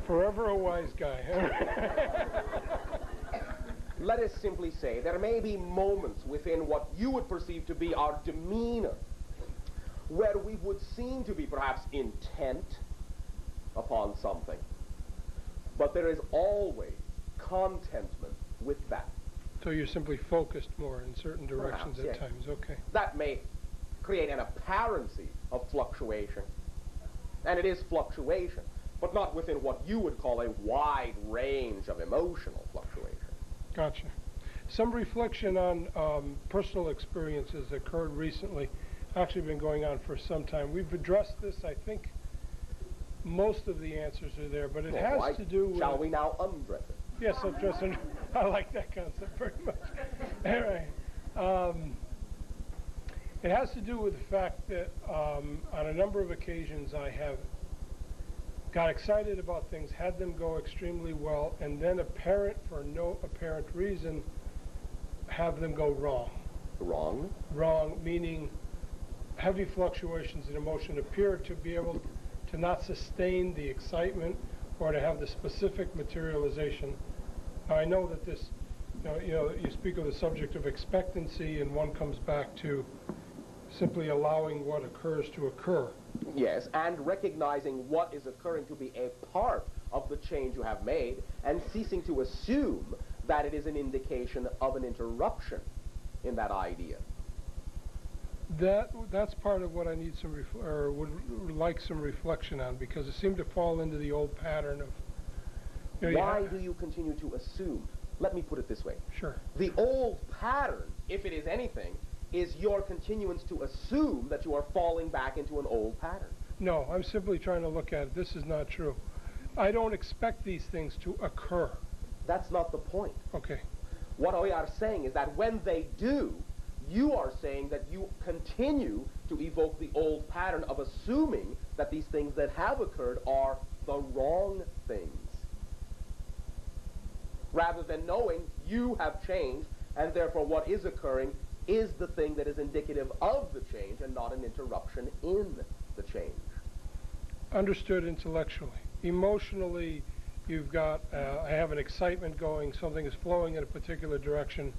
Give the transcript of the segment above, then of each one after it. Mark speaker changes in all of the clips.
Speaker 1: Forever a wise guy.
Speaker 2: Let us simply say there may be moments within what you would perceive to be our demeanor where we would seem to be perhaps intent upon something. But there is always contentment with that.
Speaker 1: So you're simply focused more in certain directions
Speaker 2: Perhaps,
Speaker 1: at times, okay.
Speaker 2: That may create an apparency of fluctuation. And it is fluctuation, but not within what you would call a wide range of emotional fluctuation.
Speaker 1: Gotcha. Some reflection on personal experiences that occurred recently, actually been going on for some time. We've addressed this, I think most of the answers are there, but it has to do with...
Speaker 2: Shall we now undress it?
Speaker 1: Yes, undress it. I like that concept very much. Anyway, it has to do with the fact that on a number of occasions I have got excited about things, had them go extremely well, and then for no apparent reason, have them go wrong.
Speaker 2: Wrong?
Speaker 1: Wrong, meaning heavy fluctuations in emotion appear to be able to not sustain the excitement or to have the specific materialization. Now, I know that this, you speak of the subject of expectancy, and one comes back to simply allowing what occurs to occur.
Speaker 2: Yes, and recognizing what is occurring to be a part of the change you have made, and ceasing to assume that it is an indication of an interruption in that idea.
Speaker 1: That's part of what I need some would like some reflection on, because it seemed to fall into the old pattern of...
Speaker 2: Why do you continue to assume? Let me put it this way.
Speaker 1: Sure.
Speaker 2: The old pattern, if it is anything, is your continuance to assume that you are falling back into an old pattern.
Speaker 1: No, I'm simply trying to look at it. This is not true. I don't expect these things to occur.
Speaker 2: That's not the point.
Speaker 1: Okay.
Speaker 2: What we are saying is that when they do, you are saying that you continue to evoke the old pattern of assuming that these things that have occurred are the wrong things, rather than knowing you have changed, and therefore what is occurring is the thing that is indicative of the change and not an interruption in the change.
Speaker 1: Understood intellectually. Emotionally, you've got, I have an excitement going, something is flowing in a particular direction,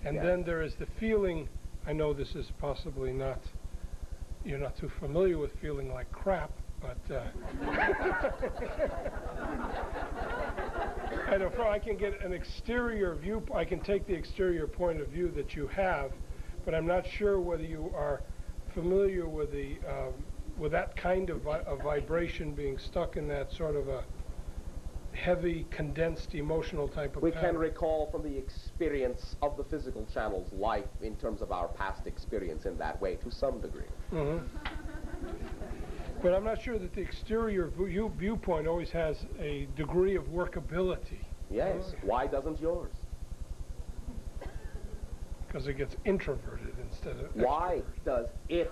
Speaker 1: and then there is the feeling, I know this is possibly not, you're not too familiar with feeling like crap, but I can get an exterior view, I can take the exterior point of view that you have, but I'm not sure whether you are familiar with the with that kind of vibration being stuck in that sort of a heavy, condensed, emotional type of
Speaker 2: We
Speaker 1: pattern.
Speaker 2: can recall from the experience of the physical channel's life in terms of our past experience in that way to some degree.
Speaker 1: Mm-hmm. But I'm not sure that the exterior viewpoint always has a degree of workability.
Speaker 2: Yes. Why doesn't yours?
Speaker 1: Because it gets introverted instead of
Speaker 2: Why
Speaker 1: extroverted.
Speaker 2: does it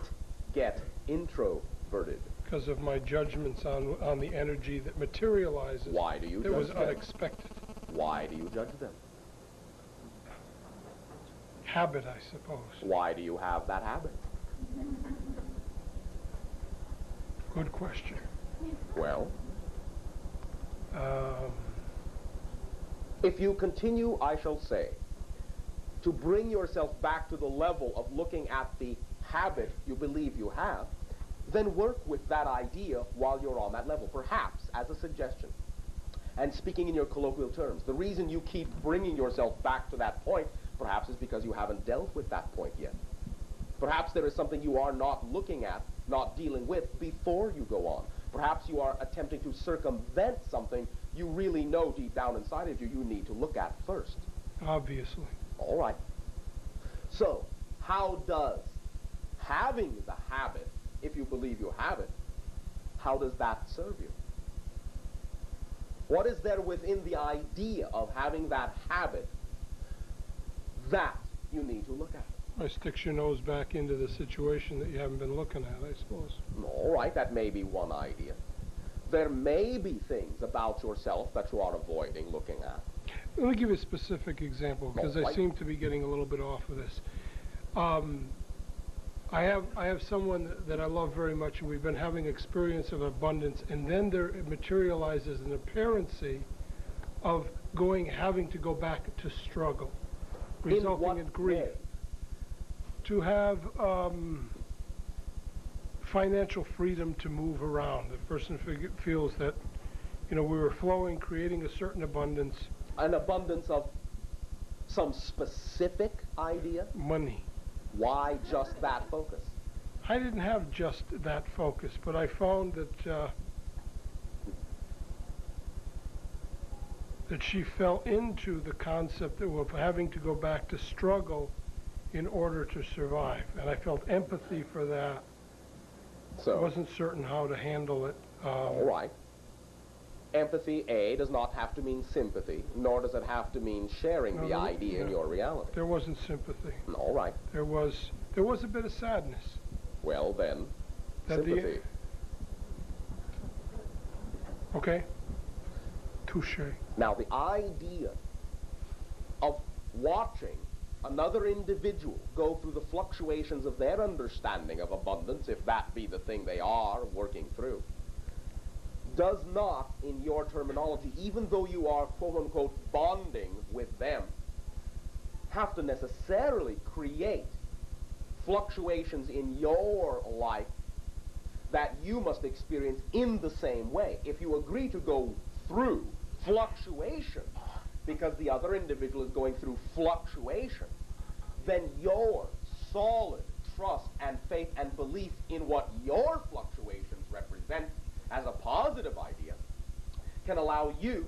Speaker 2: get introverted?
Speaker 1: Because of my judgments on the energy that materializes.
Speaker 2: Why do you
Speaker 1: that
Speaker 2: judge
Speaker 1: was
Speaker 2: them?
Speaker 1: unexpected.
Speaker 2: Why do you judge them?
Speaker 1: Habit, I suppose.
Speaker 2: Why do you have that habit?
Speaker 1: Good question.
Speaker 2: Well, if you continue, I shall say, to bring yourself back to the level of looking at the habit you believe you have, then work with that idea while you're on that level, perhaps as a suggestion. And speaking in your colloquial terms, the reason you keep bringing yourself back to that point perhaps is because you haven't dealt with that point yet. Perhaps there is something you are not looking at, not dealing with before you go on. Perhaps you are attempting to circumvent something you really know deep down inside of you you need to look at first.
Speaker 1: Obviously.
Speaker 2: All right. So, how does having the habit, if you believe you have it, how does that serve you? What is there within the idea of having that habit that you need to look at?
Speaker 1: It sticks your nose back into the situation that you haven't been looking at, I suppose.
Speaker 2: All right, that may be one idea. There may be things about yourself that you are avoiding looking at.
Speaker 1: Let me give you a specific example, because I seem to be getting a little bit off of this. I have someone that I love very much, and we've been having experience of abundance, and then there materializes an apparency of having to go back to struggle, resulting in grief.
Speaker 2: Way?
Speaker 1: To have financial freedom to move around. The person feels that, we were flowing, creating a certain abundance.
Speaker 2: An abundance of some specific idea?
Speaker 1: Money.
Speaker 2: Why just that focus?
Speaker 1: I didn't have just that focus, but I found that she fell into the concept of having to go back to struggle in order to survive. And I felt empathy for that.
Speaker 2: So,
Speaker 1: I wasn't certain how to handle it.
Speaker 2: all right. Empathy, A, does not have to mean sympathy, nor does it have to mean sharing the idea in your reality.
Speaker 1: There wasn't sympathy.
Speaker 2: All right.
Speaker 1: There was a bit of sadness.
Speaker 2: Well, then,
Speaker 1: That
Speaker 2: sympathy.
Speaker 1: Okay? Touche.
Speaker 2: Now, the idea of watching another individual go through the fluctuations of their understanding of abundance, if that be the thing they are working through, does not, in your terminology, even though you are quote-unquote bonding with them, have to necessarily create fluctuations in your life that you must experience in the same way. If you agree to go through fluctuation because the other individual is going through fluctuation, then your solid trust and faith and belief in what your fluctuations represent as a positive idea can allow you,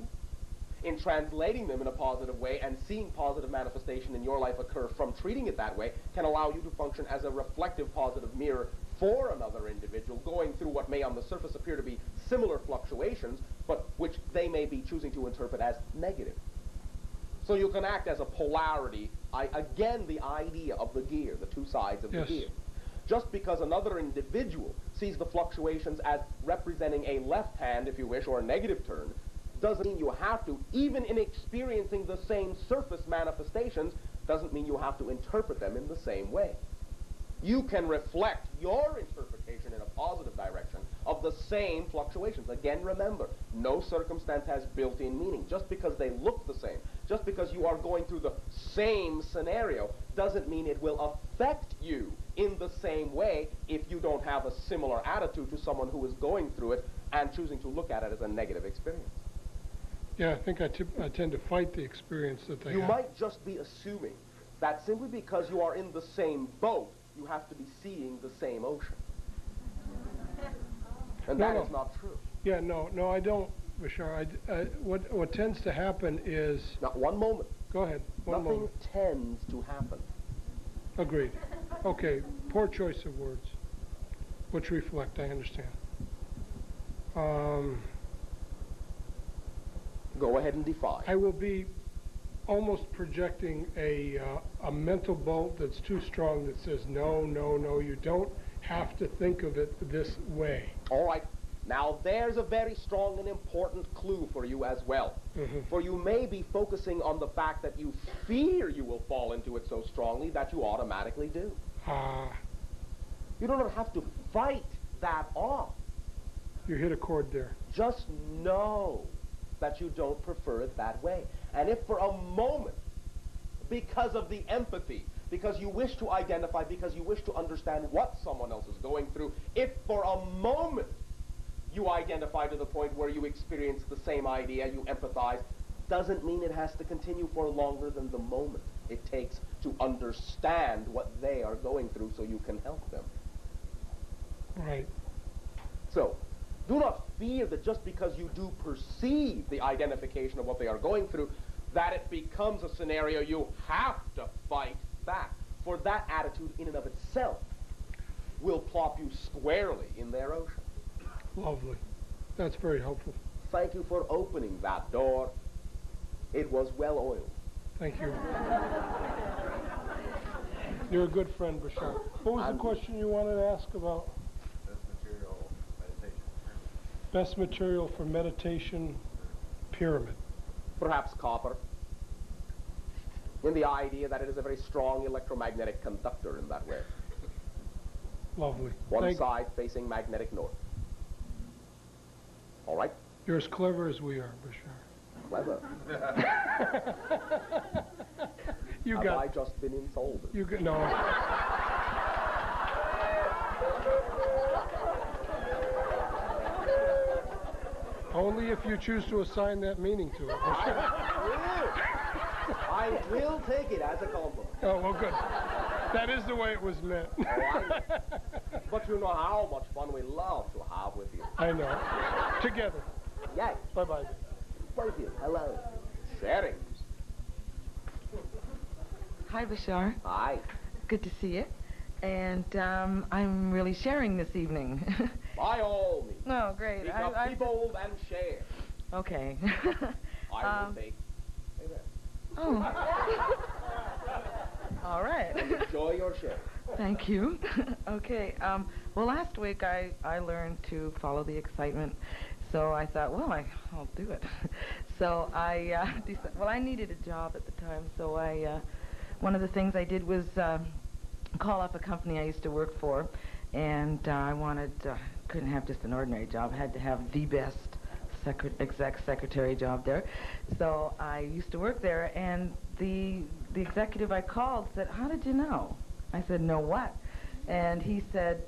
Speaker 2: in translating them in a positive way and seeing positive manifestation in your life occur from treating it that way, can allow you to function as a reflective positive mirror for another individual going through what may on the surface appear to be similar fluctuations, but which they may be choosing to interpret as negative. So you can act as a polarity, again the idea of the gear, the two sides of the gear. Just because another individual sees the fluctuations as representing a left hand, if you wish, or a negative turn, doesn't mean you have to, even in experiencing the same surface manifestations, doesn't mean you have to interpret them in the same way. You can reflect your interpretation in a positive direction of the same fluctuations. Again, remember, no circumstance has built-in meaning. Just because they look the same, just because you are going through the same scenario, doesn't mean it will affect you in the same way if you don't have a similar attitude to someone who is going through it and choosing to look at it as a negative experience.
Speaker 1: Yeah, I think I tend to fight the experience that they have.
Speaker 2: You might just be assuming that simply because you are in the same boat, you have to be seeing the same ocean. And that is not true.
Speaker 1: Yeah, no, I don't, Bashar. What tends to happen is...
Speaker 2: Now, one moment.
Speaker 1: Go ahead.
Speaker 2: Nothing tends to happen.
Speaker 1: Agreed. Okay, poor choice of words, which reflect, I understand.
Speaker 2: Go ahead and define.
Speaker 1: I will be almost projecting a mental bolt that's too strong that says, no, you don't have to think of it this way.
Speaker 2: All right. Now, there's a very strong and important clue for you as well. For you may be focusing on the fact that you fear you will fall into it so strongly that you automatically do. You don't have to fight that off.
Speaker 1: You hit a chord there.
Speaker 2: Just know that you don't prefer it that way. And if for a moment, because of the empathy, because you wish to identify, because you wish to understand what someone else is going through, if for a moment you identify to the point where you experience the same idea, you empathize, doesn't mean it has to continue for longer than the moment it takes to understand what they are going through so you can help them.
Speaker 1: Right.
Speaker 2: So, do not fear that just because you do perceive the identification of what they are going through, that it becomes a scenario you have to fight back. For that attitude in and of itself will plop you squarely in their ocean.
Speaker 1: Lovely. That's very helpful.
Speaker 2: Thank you for opening that door. It was well oiled.
Speaker 1: Thank you. You're a good friend, Bashar. What was the question you wanted to ask about? Best material for meditation pyramid.
Speaker 2: Perhaps copper. In the idea that it is a very strong electromagnetic conductor in that way.
Speaker 1: Lovely.
Speaker 2: One side facing magnetic north. All right?
Speaker 1: You're as clever as we are, Bashar.
Speaker 2: Clever.
Speaker 1: You
Speaker 2: Have
Speaker 1: got.
Speaker 2: I just been insulted?
Speaker 1: You got no. Only if you choose to assign that meaning to it.
Speaker 2: I will take it as a compliment.
Speaker 1: Oh, well, good. That is the way it was meant.
Speaker 2: Oh, I know. But you know how much fun we love to have with you.
Speaker 1: I know. Together.
Speaker 2: Yes.
Speaker 1: Bye-bye.
Speaker 2: Thank you. Hello. Sharing.
Speaker 3: Hi, Bashar.
Speaker 2: Hi.
Speaker 3: Good to see you. And I'm really sharing this evening.
Speaker 2: By all means.
Speaker 3: Oh, great.
Speaker 2: Pick up, be bold, and share.
Speaker 3: Okay.
Speaker 2: I will take.
Speaker 3: Oh. All right.
Speaker 2: Enjoy your share.
Speaker 3: Thank you. Okay. Well, last week I learned to follow the excitement. So I thought, well, I'll do it. So I well, I needed a job at the time. So one of the things I did was call up a company I used to work for, and I couldn't have just an ordinary job. I had to have the best exec secretary job there. So I used to work there, and the executive I called said, "How did you know?" I said, "Know what?" And he said,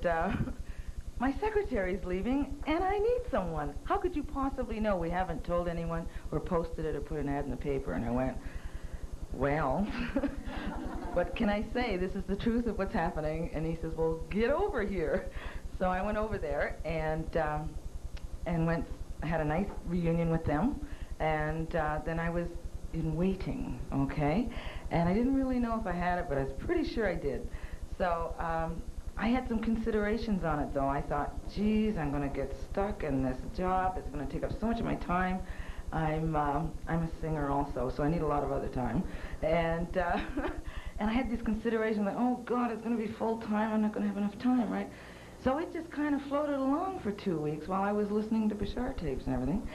Speaker 3: "My secretary's leaving, and I need someone. How could you possibly know? We haven't told anyone or posted it or put an ad in the paper." And I went, "Well, what can I say? This is the truth of what's happening." And he says, "Well, get over here." So I went over there and had a nice reunion with them, and then I was in waiting, okay? And I didn't really know if I had it, but I was pretty sure I did. So I had some considerations on it, though. I thought, geez, I'm going to get stuck in this job. It's going to take up so much of my time. I'm a singer also, so I need a lot of other time. And and I had these considerations like, oh, God, it's going to be full-time. I'm not going to have enough time, right? So it just kind of floated along for 2 weeks while I was listening to Bashar tapes and everything.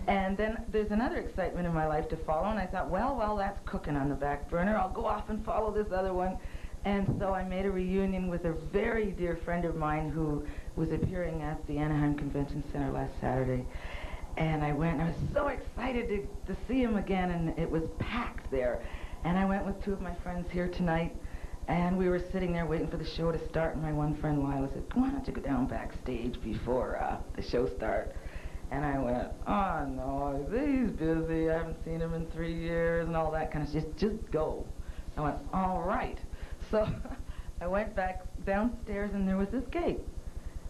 Speaker 3: And then there's another excitement in my life to follow, and I thought, well, that's cooking on the back burner. I'll go off and follow this other one. And so I made a reunion with a very dear friend of mine who was appearing at the Anaheim Convention Center last Saturday. And I went, and I was so excited to see him again, and it was packed there. And I went with two of my friends here tonight, and we were sitting there waiting for the show to start, and my one friend, Lila, said, "Why don't you go down backstage before the show starts?" And I went, "Oh, no, he's busy. I haven't seen him in 3 years," and all that kind of stuff. Just go. I went, all right. So I went back downstairs, and there was this gate.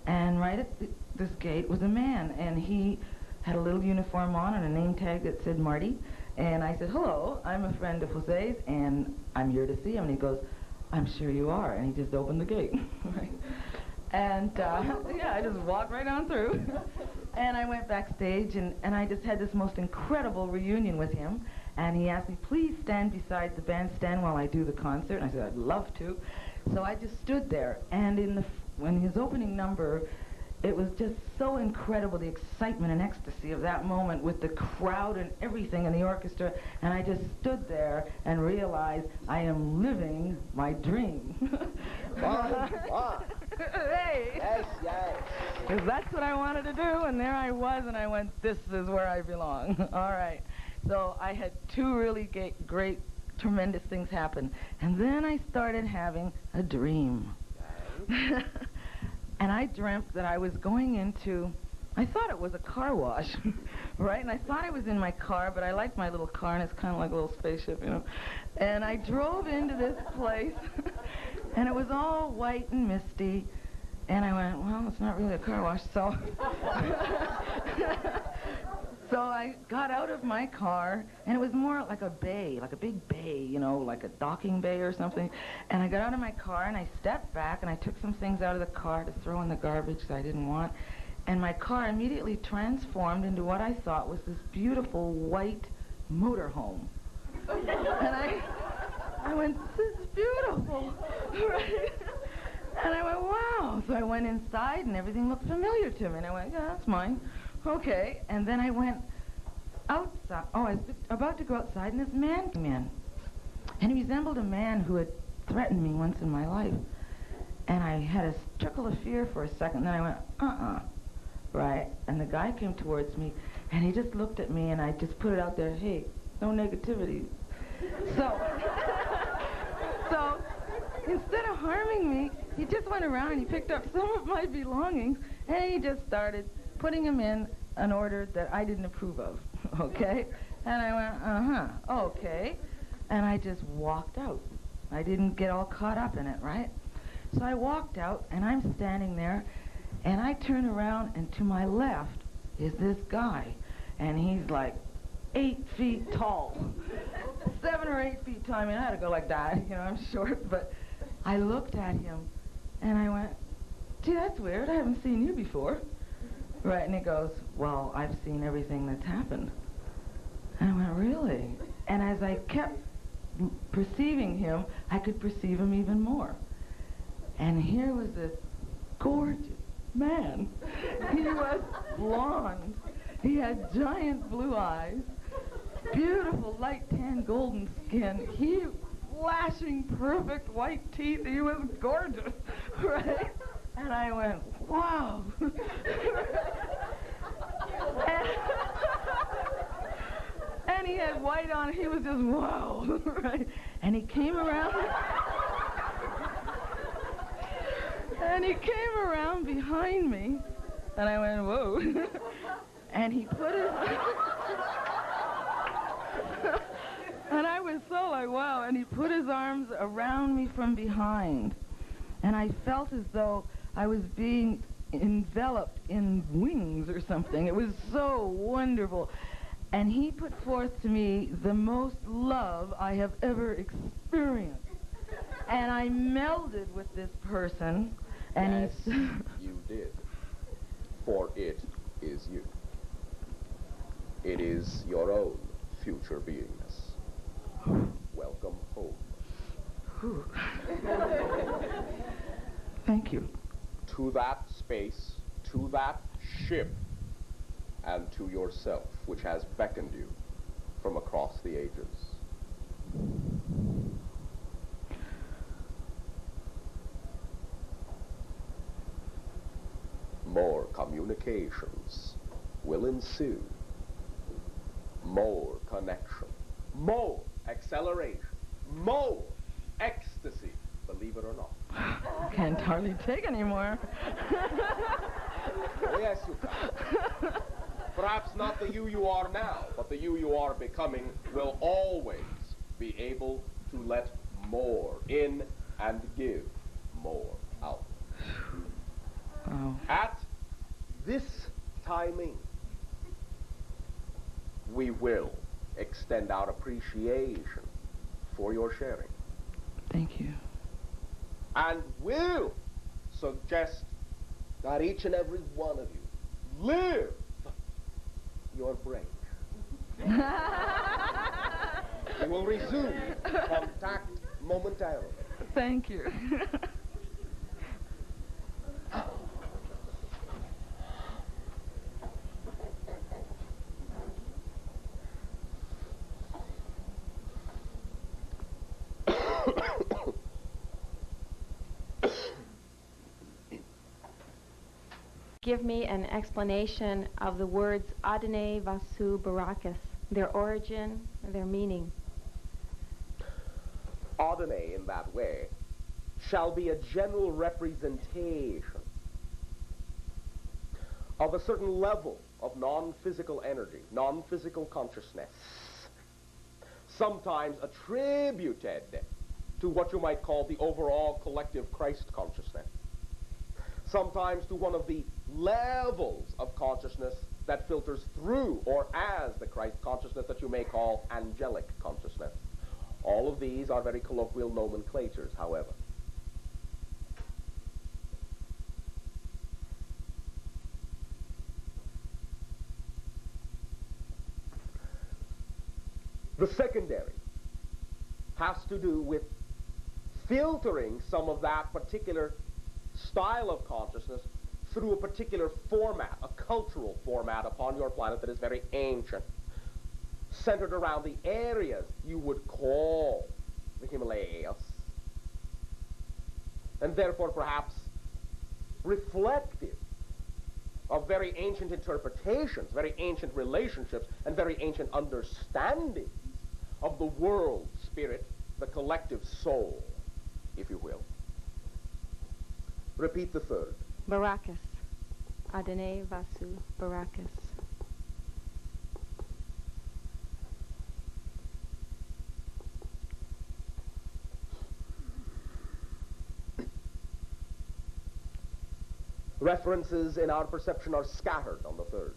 Speaker 3: And right at this gate was a man, and he had a little uniform on and a name tag that said Marty. And I said, "Hello, I'm a friend of Jose's, and I'm here to see him." And he goes, "I'm sure you are." And he just opened the gate. Right? And yeah, I just walked right on through. And I went backstage, and I just had this most incredible reunion with him. And he asked me, "Please stand beside the bandstand while I do the concert." And I said, "I'd love to." So I just stood there, and when his opening number, it was just so incredible, the excitement and ecstasy of that moment with the crowd and everything and the orchestra, and I just stood there and realized I am living my dream. Hey!
Speaker 2: Yes, yes.
Speaker 3: 'Cause that's what I wanted to do, and there I was, and I went, this is where I belong. All right. So I had two really great, tremendous things happen, and then I started having a dream.
Speaker 2: Okay.
Speaker 3: And I dreamt that I was going into, I thought it was a car wash, right? And I thought I was in my car, but I like my little car, and it's kind of like a little spaceship, you know. And I drove into this place, and it was all white and misty. And I went, well, it's not really a car wash, so. So I got out of my car, and it was more like a bay, like a big bay, you know, like a docking bay or something. And I got out of my car, and I stepped back, and I took some things out of the car to throw in the garbage that I didn't want. And my car immediately transformed into what I thought was this beautiful white motorhome. And I went, this is beautiful, right? And I went, wow. So I went inside, and everything looked familiar to me. And I went, yeah, that's mine. Okay, and then I went outside. Oh, I was about to go outside, and this man came in. And he resembled a man who had threatened me once in my life. And I had a trickle of fear for a second, then I went, right? And the guy came towards me, and he just looked at me, and I just put it out there, hey, no negativity. So, so instead of harming me, he just went around and he picked up some of my belongings, and he just started putting them in an order that I didn't approve of, okay? And I went, okay. And I just walked out. I didn't get all caught up in it, right? So I walked out, and I'm standing there, and I turn around, and to my left is this guy, and he's like 8 feet tall, 7 or 8 feet tall. I mean, I had to go like that, you know, I'm short, but I looked at him, and I went, gee, that's weird, I haven't seen you before. Right, and he goes, well, I've seen everything that's happened. And I went, really? And as I kept perceiving him, I could perceive him even more. And here was this gorgeous man. He was blonde. He had giant blue eyes, beautiful light tan golden skin, flashing perfect white teeth. He was gorgeous, right? And I went, wow. And he had white on. He was just, wow, right? And he came around. And he came around behind me, and I went, whoa. And he put his... and I was so like, wow. And he put his arms around me from behind. And I felt as though I was being enveloped in wings or something. It was so wonderful. And he put forth to me the most love I have ever experienced. And I melded with this person. And
Speaker 2: yes, you did. For it is you. It is your own future beingness. Welcome home.
Speaker 3: Thank you.
Speaker 2: To that space, to that ship, and to yourself, which has beckoned you from across the ages. More communications will ensue. More connection. More acceleration. More ecstasy, believe it or not.
Speaker 3: Can't hardly take anymore.
Speaker 2: Oh, yes, you can. Perhaps not the you are now, but the you are becoming will always be able to let more in and give more out.
Speaker 3: Oh.
Speaker 2: At this timing, we will extend our appreciation for your sharing.
Speaker 3: Thank you.
Speaker 2: And will suggest that each and every one of you live your break. We will resume contact momentarily.
Speaker 3: Thank you.
Speaker 4: Give me an explanation of the words Adonai Vasu Barakas, their origin, their meaning.
Speaker 2: Adonai, in that way, shall be a general representation of a certain level of non-physical energy, non-physical consciousness, sometimes attributed to what you might call the overall collective Christ consciousness, sometimes to one of the levels of consciousness that filters through or as the Christ consciousness that you may call angelic consciousness. All of these are very colloquial nomenclatures, however. The secondary has to do with filtering some of that particular style of consciousness through a particular format, a cultural format upon your planet that is very ancient, centered around the areas you would call the Himalayas. and therefore perhaps reflective of very ancient interpretations, very ancient relationships, and very ancient understandings of the world spirit, the collective soul, if you will. Repeat the third.
Speaker 4: Barakas. Adonai Vasu Barakas.
Speaker 2: References in our perception are scattered on the third.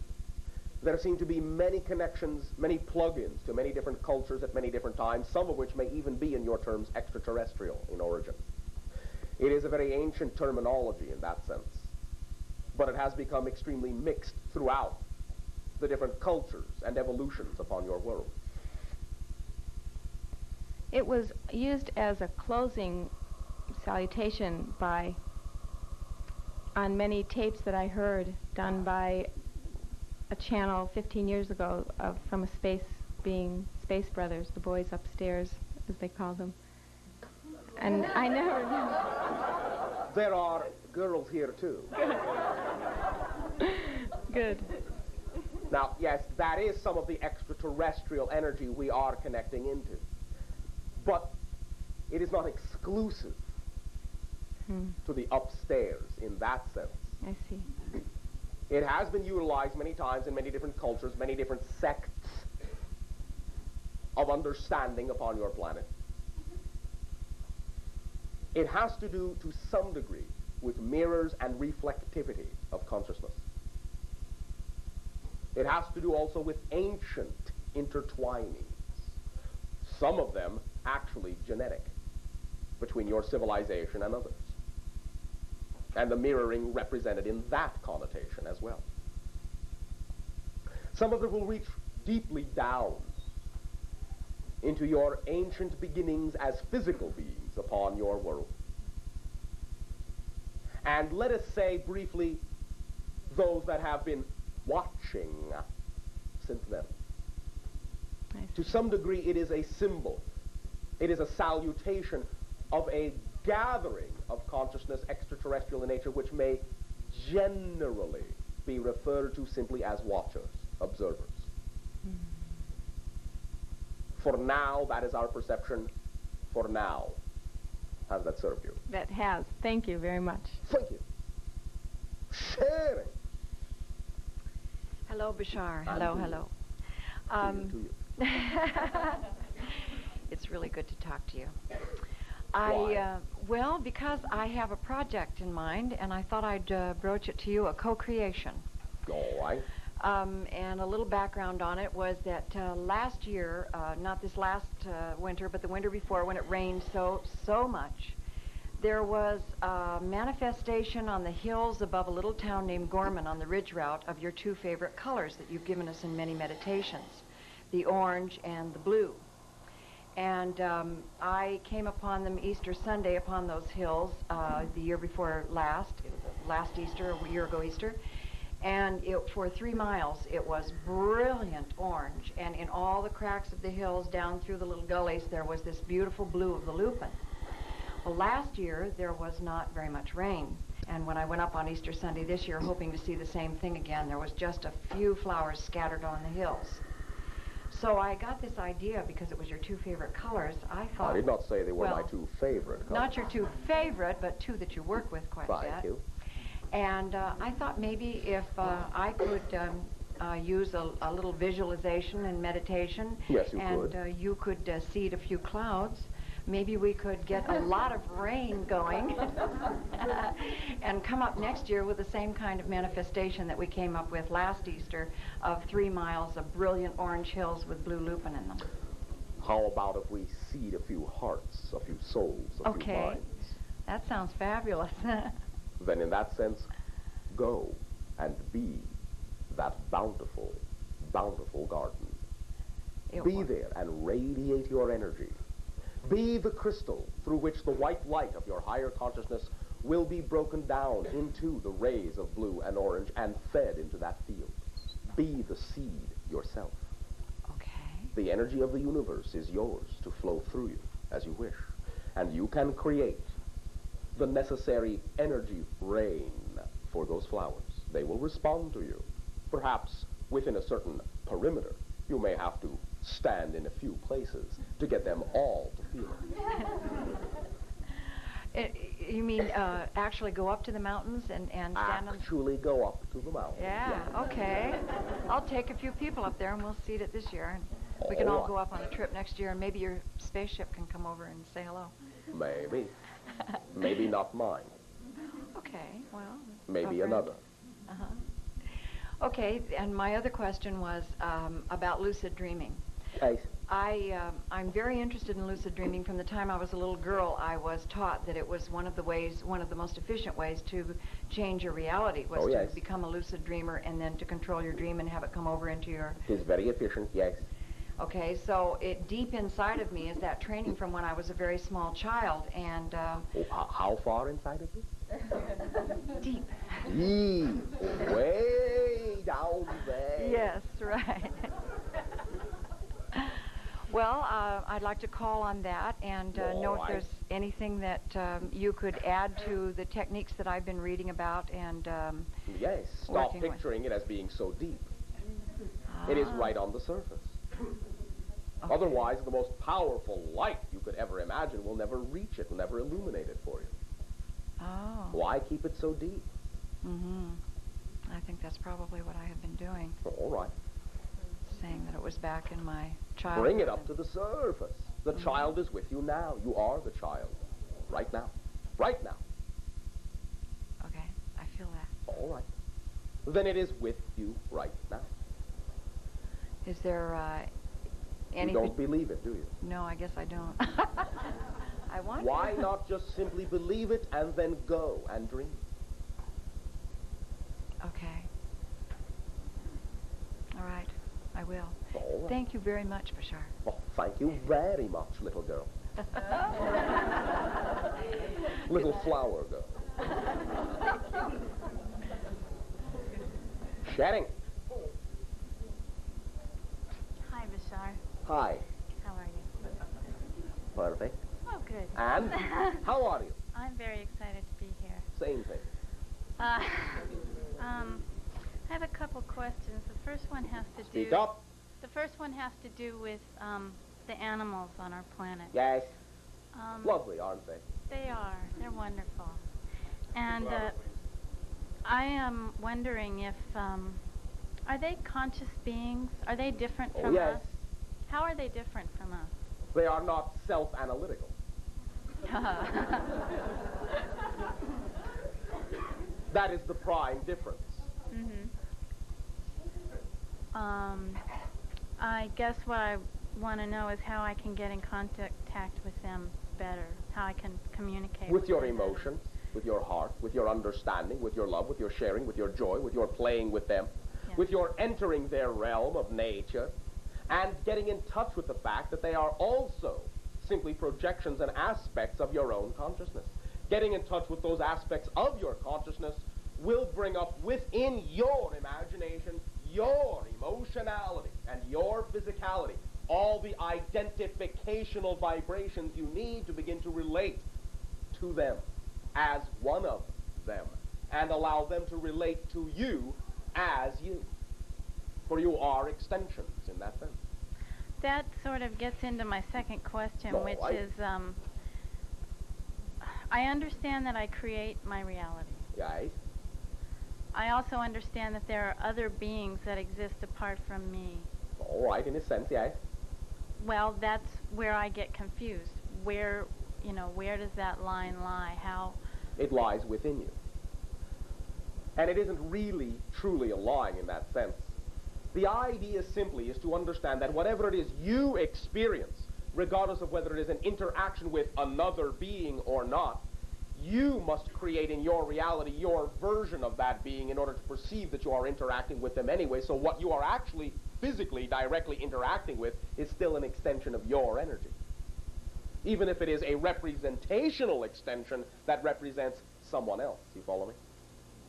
Speaker 2: There seem to be many connections, many plug-ins to many different cultures at many different times, some of which may even be, in your terms, extraterrestrial in origin. It is a very ancient terminology in that sense, but it has become extremely mixed throughout the different cultures and evolutions upon your world.
Speaker 4: It was used as a closing salutation on many tapes that I heard done by a channel 15 years ago from a Space Brothers, the boys upstairs, as they called them. And I never knew.
Speaker 2: There are girls here too.
Speaker 4: Good.
Speaker 2: Now, yes, that is some of the extraterrestrial energy we are connecting into. But it is not exclusive to the upstairs in that sense.
Speaker 4: I see.
Speaker 2: It has been utilized many times in many different cultures, many different sects of understanding upon your planet. It has to do, to some degree, with mirrors and reflectivity of consciousness. It has to do also with ancient intertwinings, some of them actually genetic, between your civilization and others. And the mirroring represented in that connotation as well. Some of it will reach deeply down into your ancient beginnings as physical beings upon your world. And let us say briefly, those that have been watching since then. To some degree, it is a symbol. It is a salutation of a gathering of consciousness, extraterrestrial in nature, which may generally be referred to simply as watchers, observers. For now, that is our perception. For now. Has that served you?
Speaker 4: That has. Thank you very much.
Speaker 2: Thank you. Sharing.
Speaker 5: Hello, Bashar.
Speaker 2: And
Speaker 5: Hello,
Speaker 2: to
Speaker 5: hello.
Speaker 2: To you.
Speaker 5: It's really good to talk to you.
Speaker 2: Why?
Speaker 5: Well, because I have a project in mind, and I thought I'd broach it to you, a co-creation.
Speaker 2: All right.
Speaker 5: And a little background on it was that last year, not this last winter, but the winter before, when it rained so much, there was a manifestation on the hills above a little town named Gorman on the ridge route of your two favorite colors that you've given us in many meditations, the orange and the blue. And I came upon them Easter Sunday upon those hills the year before last Easter, a year ago Easter. And for 3 miles, it was brilliant orange. And in all the cracks of the hills, down through the little gullies, there was this beautiful blue of the lupin. Well, last year, there was not very much rain. And when I went up on Easter Sunday this year, hoping to see the same thing again, there was just a few flowers scattered on the hills. So I got this idea, because it was your two favorite colors, I thought...
Speaker 2: I did not say they were my two favorite colors.
Speaker 5: Not your two favorite, but two that you work with quite a bit.
Speaker 2: Thank you.
Speaker 5: And I thought maybe if I could use a little visualization and meditation.
Speaker 2: Yes, you could.
Speaker 5: And you could seed a few clouds. Maybe we could get a lot of rain going and come up next year with the same kind of manifestation that we came up with last Easter of 3 miles of brilliant orange hills with blue lupin in them.
Speaker 2: How about if we seed a few hearts, a few souls, a few minds?
Speaker 5: That sounds fabulous.
Speaker 2: Then in that sense, go and be that bountiful, bountiful garden. Be there and radiate your energy. Be the crystal through which the white light of your higher consciousness will be broken down into the rays of blue and orange and fed into that field. Be the seed yourself.
Speaker 5: Okay.
Speaker 2: The energy of the universe is yours to flow through you as you wish. And you can create the necessary energy rain for those flowers. They will respond to you. Perhaps within a certain perimeter, you may have to stand in a few places to get them all to feel it.
Speaker 5: You mean actually go up to the mountains and stand on...
Speaker 2: Actually go up to the mountains.
Speaker 5: Yeah, okay. I'll take a few people up there and we'll seed it this year. And we can all go up on a trip next year and maybe your spaceship can come over and say hello.
Speaker 2: Maybe. Maybe not mine.
Speaker 5: Okay, well...
Speaker 2: Maybe another.
Speaker 5: Uh-huh. Okay, and my other question was about lucid dreaming.
Speaker 2: Yes.
Speaker 5: I'm very interested in lucid dreaming. From the time I was a little girl, I was taught that it was one of the most efficient ways to change your reality was to become a lucid dreamer and then to control your dream and have it come over into your...
Speaker 2: It is very efficient, yes.
Speaker 5: Okay, so deep inside of me is that training from when I was a very small child, and...
Speaker 2: how far inside of you?
Speaker 5: Deep.
Speaker 2: Deep. Way down there.
Speaker 5: Yes, right. Well, I'd like to call on that and know if there's anything that you could add to the techniques that I've been reading about and
Speaker 2: yes, stop picturing it as being so deep. It is right on the surface. Okay. Otherwise, the most powerful light you could ever imagine will never reach it, will never illuminate it for you.
Speaker 5: Oh.
Speaker 2: Why keep it so deep?
Speaker 5: Mm-hmm. I think that's probably what I have been doing.
Speaker 2: All right.
Speaker 5: Saying that it was back in my childhood.
Speaker 2: Bring it up to the surface. The child is with you now. You are the child. Right now. Right now.
Speaker 5: Okay, I feel that.
Speaker 2: All right. Then it is with you right now.
Speaker 5: Is there anything...
Speaker 2: You don't believe it, do you?
Speaker 5: No, I guess I don't. I want
Speaker 2: Why
Speaker 5: to.
Speaker 2: not just simply believe it and then go and dream?
Speaker 5: Okay. All right, I will.
Speaker 2: All right.
Speaker 5: Thank you very much, Bashar.
Speaker 2: Oh, thank you very much, little girl. Little flower girl. Sharing.
Speaker 6: Hi, Bashar.
Speaker 2: Hi.
Speaker 6: How are you?
Speaker 2: Perfect.
Speaker 6: Oh, good.
Speaker 2: And how are you?
Speaker 6: I'm very excited to be here.
Speaker 2: Same thing.
Speaker 6: I have a couple questions. The first one has to do...
Speaker 2: Speak up.
Speaker 6: The first one has to do with the animals on our planet.
Speaker 2: Yes. Lovely, aren't they?
Speaker 6: They are. They're wonderful. And I am wondering if... are they conscious beings? Are they different from us? How are they different from us?
Speaker 2: They are not self-analytical. That is the prime difference.
Speaker 6: Mm-hmm. I guess what I want to know is how I can get in contact with them better, how I can communicate
Speaker 2: with your
Speaker 6: them
Speaker 2: emotions, with your heart, with your understanding, with your love, with your sharing, with your joy, with your playing with them, with your entering their realm of nature, and getting in touch with the fact that they are also simply projections and aspects of your own consciousness. Getting in touch with those aspects of your consciousness will bring up within your imagination, your emotionality, and your physicality all the identificational vibrations you need to begin to relate to them as one of them and allow them to relate to you as you. For you are extensions in that sense.
Speaker 6: That sort of gets into my second question, which is, I understand that I create my reality.
Speaker 2: Right.
Speaker 6: I also understand that there are other beings that exist apart from me.
Speaker 2: All right, in a sense, yes.
Speaker 6: Well, that's where I get confused. Where does that line lie? How?
Speaker 2: It lies within you. And it isn't really, truly a line in that sense. The idea simply is to understand that whatever it is you experience, regardless of whether it is an interaction with another being or not, you must create in your reality your version of that being in order to perceive that you are interacting with them anyway. So what you are actually physically directly interacting with is still an extension of your energy. Even if it is a representational extension that represents someone else. You follow me?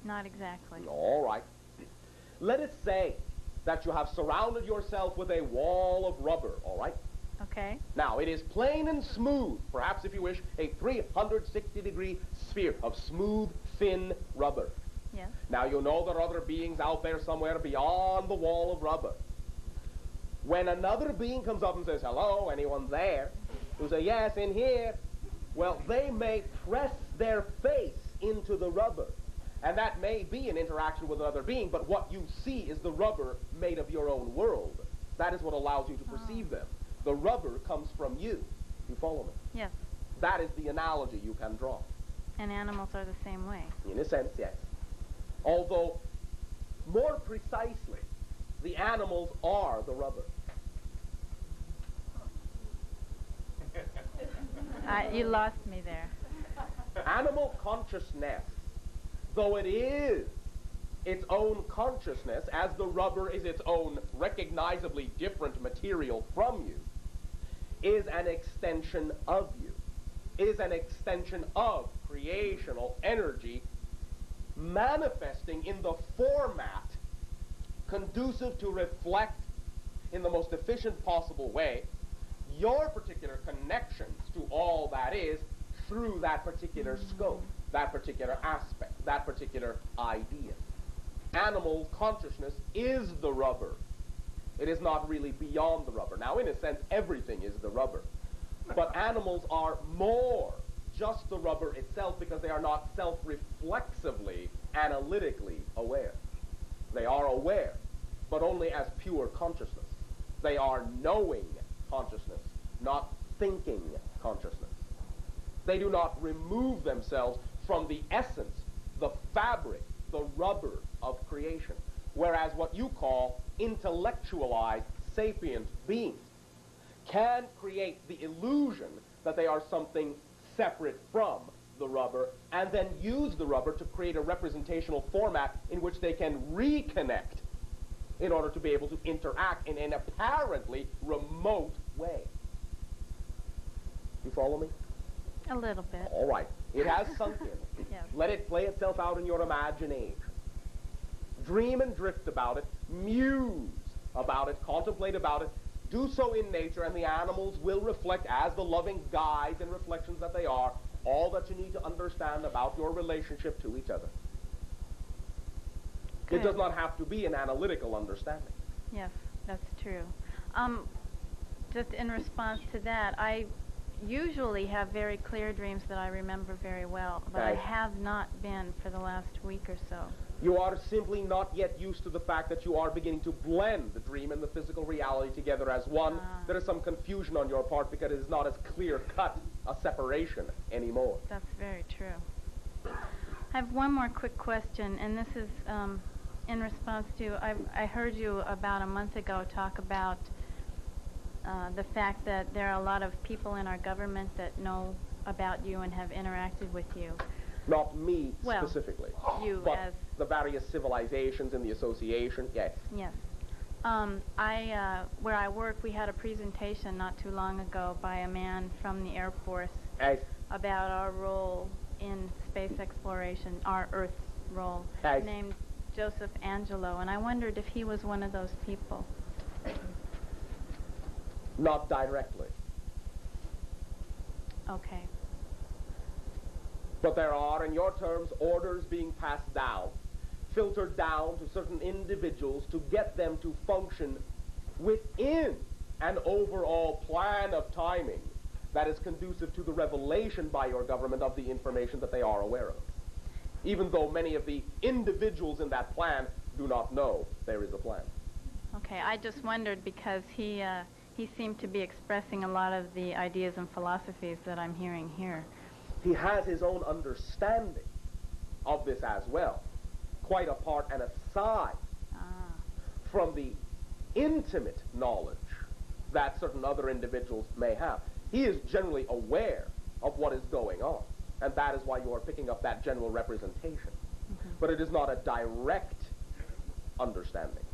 Speaker 6: Not exactly.
Speaker 2: All right. Let us say that you have surrounded yourself with a wall of rubber, all right?
Speaker 6: Okay.
Speaker 2: Now, it is plain and smooth, perhaps if you wish, a 360-degree sphere of smooth, thin rubber.
Speaker 6: Yes.
Speaker 2: Now, you know there are other beings out there somewhere beyond the wall of rubber. When another being comes up and says, hello, anyone there? You say, yes, in here. Well, they may press their face into the rubber. And that may be an interaction with another being, but what you see is the rubber made of your own world. That is what allows you to perceive them. The rubber comes from you. You follow me?
Speaker 6: Yes.
Speaker 2: That is the analogy you can draw.
Speaker 6: And animals are the same way.
Speaker 2: In a sense, yes. Although, more precisely, the animals are the rubber.
Speaker 6: You lost me there.
Speaker 2: Animal consciousness, though it is its own consciousness, as the rubber is its own recognizably different material from you, is an extension of you, is an extension of creational energy manifesting in the format conducive to reflect in the most efficient possible way your particular connections to all that is through that particular scope, that particular aspect, that particular idea. Animal consciousness is the rubber. It is not really beyond the rubber. Now, in a sense, everything is the rubber. But animals are more just the rubber itself because they are not self-reflexively, analytically aware. They are aware, but only as pure consciousness. They are knowing consciousness, not thinking consciousness. They do not remove themselves from the essence, the fabric, the rubber of creation. Whereas what you call intellectualized sapient beings can create the illusion that they are something separate from the rubber and then use the rubber to create a representational format in which they can reconnect in order to be able to interact in an apparently remote way. You follow me?
Speaker 6: A little bit.
Speaker 2: All right. It has sunk in.
Speaker 6: Yes.
Speaker 2: Let it play itself out in your imagination. Dream and drift about it. Muse about it. Contemplate about it. Do so in nature, and the animals will reflect, as the loving guides and reflections that they are, all that you need to understand about your relationship to each other.
Speaker 6: Good.
Speaker 2: It does not have to be an analytical understanding.
Speaker 6: Yes, that's true. Just in response to that, I usually have very clear dreams that I remember very well, but I
Speaker 2: Right.
Speaker 6: have not been for the last week or so.
Speaker 2: You are simply not yet used to the fact that you are beginning to blend the dream and the physical reality together as one. There is some confusion on your part because it is not as clear-cut a separation anymore.
Speaker 6: That's very true. I have one more quick question, and this is in response to, I heard you about a month ago talk about the fact that there are a lot of people in our government that know about you and have interacted with you.
Speaker 2: Not me
Speaker 6: Well,
Speaker 2: specifically,
Speaker 6: you
Speaker 2: but
Speaker 6: as...
Speaker 2: the various civilizations in the association, yes.
Speaker 6: Yes. Where I work, we had a presentation not too long ago by a man from the Air Force
Speaker 2: Yes.
Speaker 6: about our role in space exploration, our Earth's role,
Speaker 2: Yes.
Speaker 6: named Joseph Angelo, and I wondered if he was one of those people.
Speaker 2: Not directly.
Speaker 6: Okay.
Speaker 2: But there are, in your terms, orders being passed down, filtered down to certain individuals to get them to function within an overall plan of timing that is conducive to the revelation by your government of the information that they are aware of. Even though many of the individuals in that plan do not know there is a plan.
Speaker 6: Okay, I just wondered because he seemed to be expressing a lot of the ideas and philosophies that I'm hearing here.
Speaker 2: He has his own understanding of this as well, quite apart and aside from the intimate knowledge that certain other individuals may have. He is generally aware of what is going on, and that is why you are picking up that general representation. But it is not a direct understanding.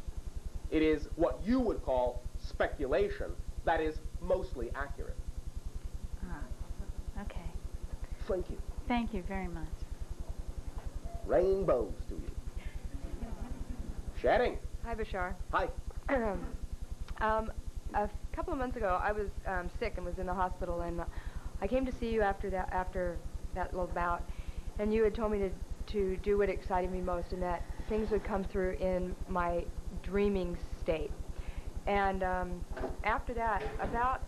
Speaker 2: It is what you would call speculation that is mostly accurate.
Speaker 6: Okay.
Speaker 2: Thank you.
Speaker 6: Thank you very much.
Speaker 2: Rainbows to you. Shedding.
Speaker 7: Hi, Bashar.
Speaker 2: Hi.
Speaker 7: couple of months ago, I was sick and was in the hospital, and I came to see you after that little bout, and you had told me to do what excited me most, and that things would come through in my dreaming state. And after that, about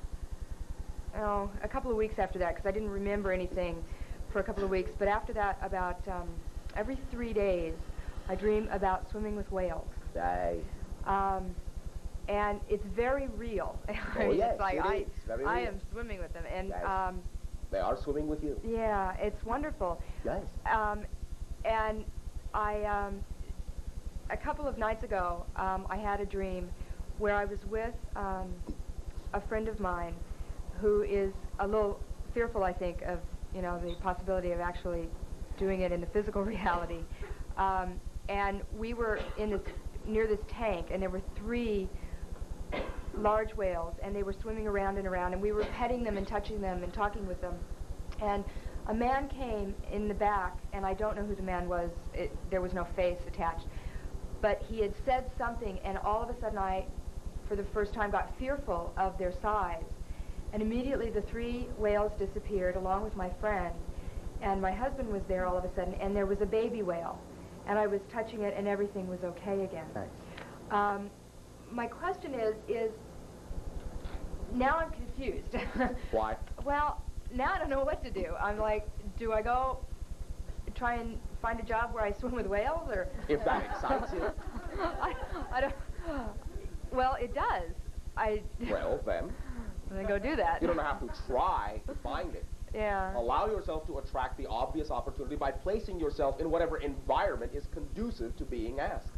Speaker 7: a couple of weeks after that, because I didn't remember anything for a couple of weeks, but after that, about every 3 days, I dream about swimming with whales.
Speaker 2: Nice.
Speaker 7: And it's very real.
Speaker 2: Oh, yes,
Speaker 7: it's like
Speaker 2: it is. Very
Speaker 7: I
Speaker 2: real.
Speaker 7: am swimming with them. And
Speaker 2: Yes. They are swimming with you.
Speaker 7: yeah, it's wonderful.
Speaker 2: Nice.
Speaker 7: And I, a couple of nights ago, I had a dream where I was with a friend of mine who is a little fearful, I think, of the possibility of actually doing it in the physical reality. And we were near this tank, and there were 3 large whales, and they were swimming around and around, and we were petting them and touching them and talking with them. And a man came in the back, and I don't know who the man was. There was no face attached. But he had said something, and all of a sudden I, for the first time, got fearful of their size. And immediately the 3 whales disappeared, along with my friend. And my husband was there all of a sudden, and there was a baby whale. And I was touching it, and everything was okay again.
Speaker 2: Nice.
Speaker 7: My question is now I'm confused.
Speaker 2: Why?
Speaker 7: Well, now I don't know what to do. I'm like, do I go try and find a job where I swim with whales, or?
Speaker 2: If that excites you.
Speaker 7: I don't. Well, it does.
Speaker 2: Well, then.
Speaker 7: Then go do that.
Speaker 2: You don't have to try to find it.
Speaker 7: Yeah.
Speaker 2: Allow yourself to attract the obvious opportunity by placing yourself in whatever environment is conducive to being asked.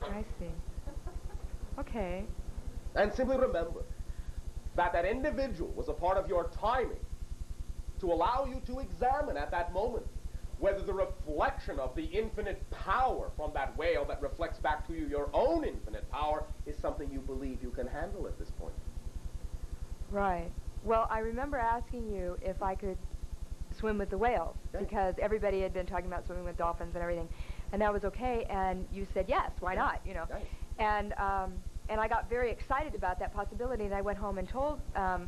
Speaker 7: I see. Okay.
Speaker 2: And simply remember that individual was a part of your timing to allow you to examine at that moment whether the reflection of the infinite power from that whale that reflects back to you your own infinite power is something you believe you can handle at this point.
Speaker 7: Right. Well, I remember asking you if I could swim with the whales,
Speaker 2: Okay.
Speaker 7: because everybody had been talking about swimming with dolphins and everything, and that was okay, and you said yes, why not,
Speaker 2: Nice.
Speaker 7: And I got very excited about that possibility, and I went home and told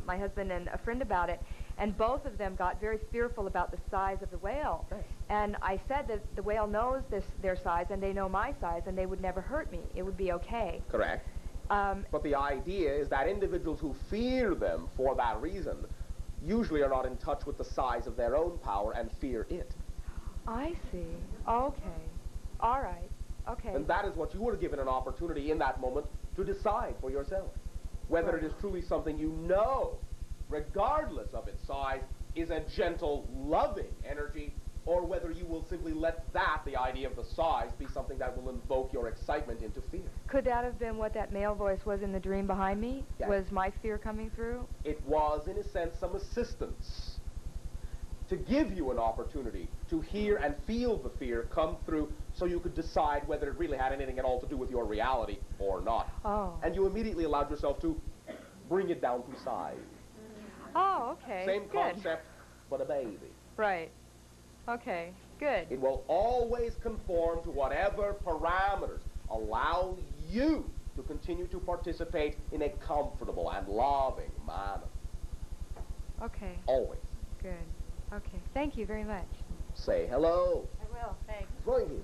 Speaker 7: my husband and a friend about it, and both of them got very fearful about the size of the whale.
Speaker 2: Nice.
Speaker 7: And I said that the whale knows their size, and they know my size, and they would never hurt me. It would be okay.
Speaker 2: Correct. But the idea is that individuals who fear them for that reason usually are not in touch with the size of their own power and fear it.
Speaker 7: I see. Okay. All right. Okay.
Speaker 2: And that is what you were given an opportunity in that moment to decide for yourself. Whether it is truly something you know, regardless of its size, is a gentle, loving energy, or whether you will simply let the idea of the size, be something that will invoke your excitement into fear.
Speaker 7: Could that have been what that male voice was in the dream behind me?
Speaker 2: Yes.
Speaker 7: Was my fear coming through?
Speaker 2: It was, in a sense, some assistance to give you an opportunity to hear and feel the fear come through so you could decide whether it really had anything at all to do with your reality or not.
Speaker 7: Oh.
Speaker 2: And you immediately allowed yourself to bring it down to size.
Speaker 7: Oh, okay.
Speaker 2: Same
Speaker 7: Good.
Speaker 2: concept, but a baby.
Speaker 7: Right. Okay. Good.
Speaker 2: It will always conform to whatever parameters allow you to continue to participate in a comfortable and loving manner.
Speaker 7: Okay.
Speaker 2: Always.
Speaker 7: Good. Okay. Thank you very much.
Speaker 2: Say hello.
Speaker 7: I will. Thanks.
Speaker 2: Thank you.